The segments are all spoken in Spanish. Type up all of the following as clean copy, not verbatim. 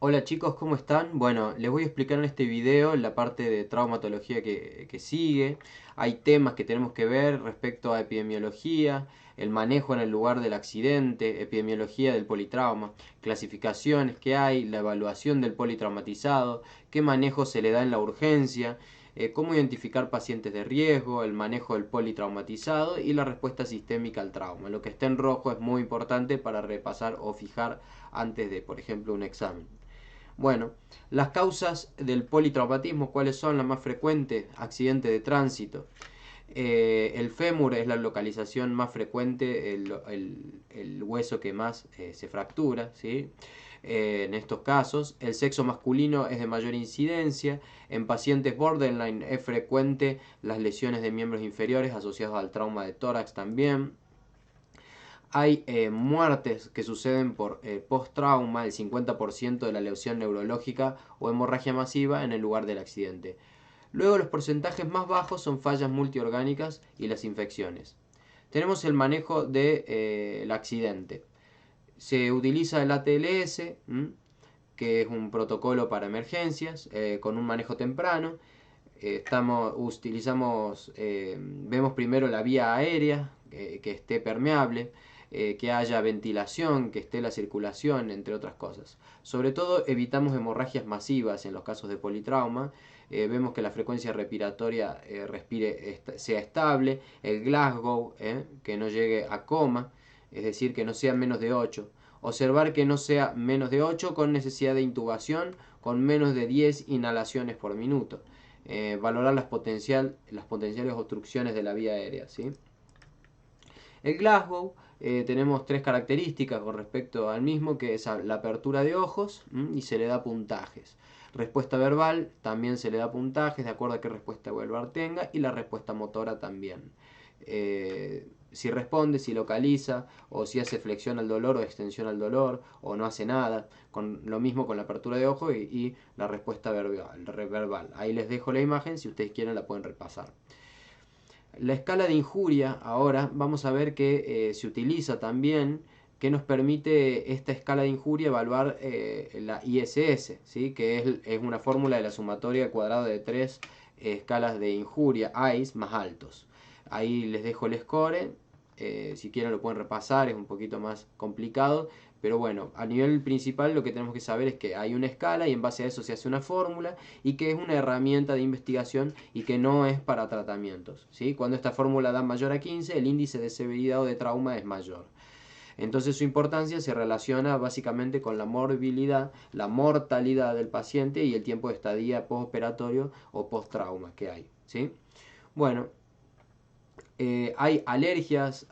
Hola chicos, ¿cómo están? Bueno, les voy a explicar en este video la parte de traumatología que sigue. Hay temas que tenemos que ver respecto a epidemiología, el manejo en el lugar del accidente, epidemiología del politrauma, clasificaciones que hay, la evaluación del politraumatizado, qué manejo se le da en la urgencia, cómo identificar pacientes de riesgo, el manejo del politraumatizado y la respuesta sistémica al trauma. Lo que está en rojo es muy importante para repasar o fijar antes de, por ejemplo, un examen. Bueno, las causas del politraumatismo, ¿cuáles son las más frecuentes? Accidente de tránsito. El fémur es la localización más frecuente, el hueso que más se fractura, ¿sí? En estos casos, el sexo masculino es de mayor incidencia. En pacientes borderline es frecuente las lesiones de miembros inferiores asociadas al trauma de tórax también. Hay muertes que suceden por post-trauma, el 50% de la lesión neurológica o hemorragia masiva en el lugar del accidente. Luego los porcentajes más bajos son fallas multiorgánicas y las infecciones. Tenemos el manejo del accidente. Se utiliza el ATLS, que es un protocolo para emergencias, con un manejo temprano. Vemos primero la vía aérea, que esté permeable, que haya ventilación, que esté la circulación, entre otras cosas. Sobre todo evitamos hemorragias masivas en los casos de politrauma. Vemos que la frecuencia respiratoria sea estable, el Glasgow, que no llegue a coma, es decir, que no sea menos de 8. Observar que no sea menos de 8 con necesidad de intubación, con menos de 10 inhalaciones por minuto. Valorar las potenciales obstrucciones de la vía aérea, ¿sí? El Glasgow, tenemos tres características con respecto al mismo, que es la apertura de ojos y se le da puntajes. Respuesta verbal también se le da puntajes de acuerdo a qué respuesta verbal tenga, y la respuesta motora también. Si responde, si localiza, o si hace flexión al dolor o extensión al dolor, o no hace nada. Lo mismo con la apertura de ojos y la respuesta verbal. Ahí les dejo la imagen, si ustedes quieren la pueden repasar. La escala de injuria, ahora vamos a ver que se utiliza también, que nos permite esta escala de injuria evaluar la ISS, ¿sí? Que es una fórmula de la sumatoria cuadrada de tres escalas de injuria, ICE, más altos. Ahí les dejo el score, si quieren lo pueden repasar, es un poquito más complicado, pero bueno, a nivel principal lo que tenemos que saber es que hay una escala y en base a eso se hace una fórmula, y que es una herramienta de investigación y que no es para tratamientos, ¿sí? Cuando esta fórmula da mayor a 15, el índice de severidad o de trauma es mayor. Entonces su importancia se relaciona básicamente con la morbilidad, la mortalidad del paciente y el tiempo de estadía postoperatorio o post-trauma que hay, ¿sí? Bueno, hay alergias,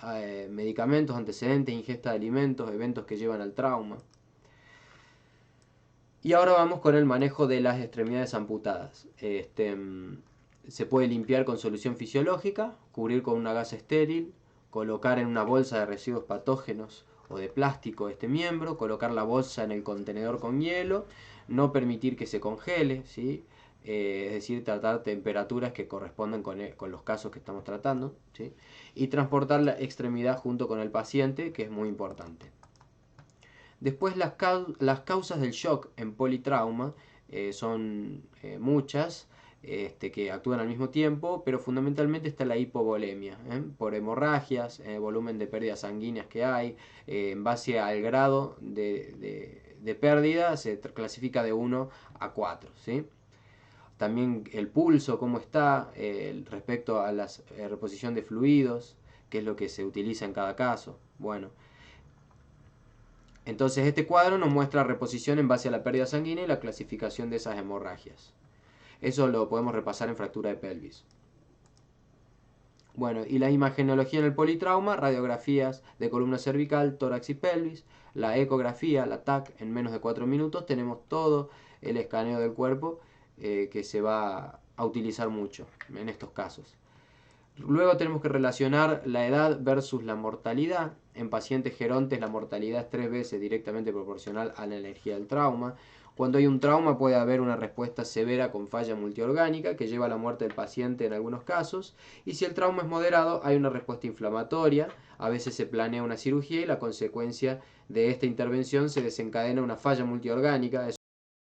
medicamentos, antecedentes, ingesta de alimentos, eventos que llevan al trauma. Y ahora vamos con el manejo de las extremidades amputadas. Se puede limpiar con solución fisiológica, cubrir con una gasa estéril, colocar en una bolsa de residuos patógenos o de plástico este miembro, colocar la bolsa en el contenedor con hielo, no permitir que se congele, ¿sí? Es decir, tratar temperaturas que correspondan con los casos que estamos tratando, ¿sí? Y transportar la extremidad junto con el paciente, que es muy importante. Después las causas del shock en politrauma son muchas, que actúan al mismo tiempo, pero fundamentalmente está la hipovolemia, por hemorragias, volumen de pérdidas sanguíneas que hay. En base al grado de pérdida se clasifica de 1 a 4, ¿sí? También el pulso, cómo está, respecto a la reposición de fluidos, qué es lo que se utiliza en cada caso. Bueno, entonces este cuadro nos muestra reposición en base a la pérdida sanguínea y la clasificación de esas hemorragias. Eso lo podemos repasar en fractura de pelvis. Bueno, y la imagenología en el politrauma, radiografías de columna cervical, tórax y pelvis, la ecografía, la TAC, en menos de 4 minutos tenemos todo el escaneo del cuerpo, que se va a utilizar mucho en estos casos. Luego tenemos que relacionar la edad versus la mortalidad. En pacientes gerontes la mortalidad es 3 veces directamente proporcional a la energía del trauma. Cuando hay un trauma puede haber una respuesta severa con falla multiorgánica que lleva a la muerte del paciente en algunos casos. Y si el trauma es moderado hay una respuesta inflamatoria. A veces se planea una cirugía y la consecuencia de esta intervención se desencadena una falla multiorgánica.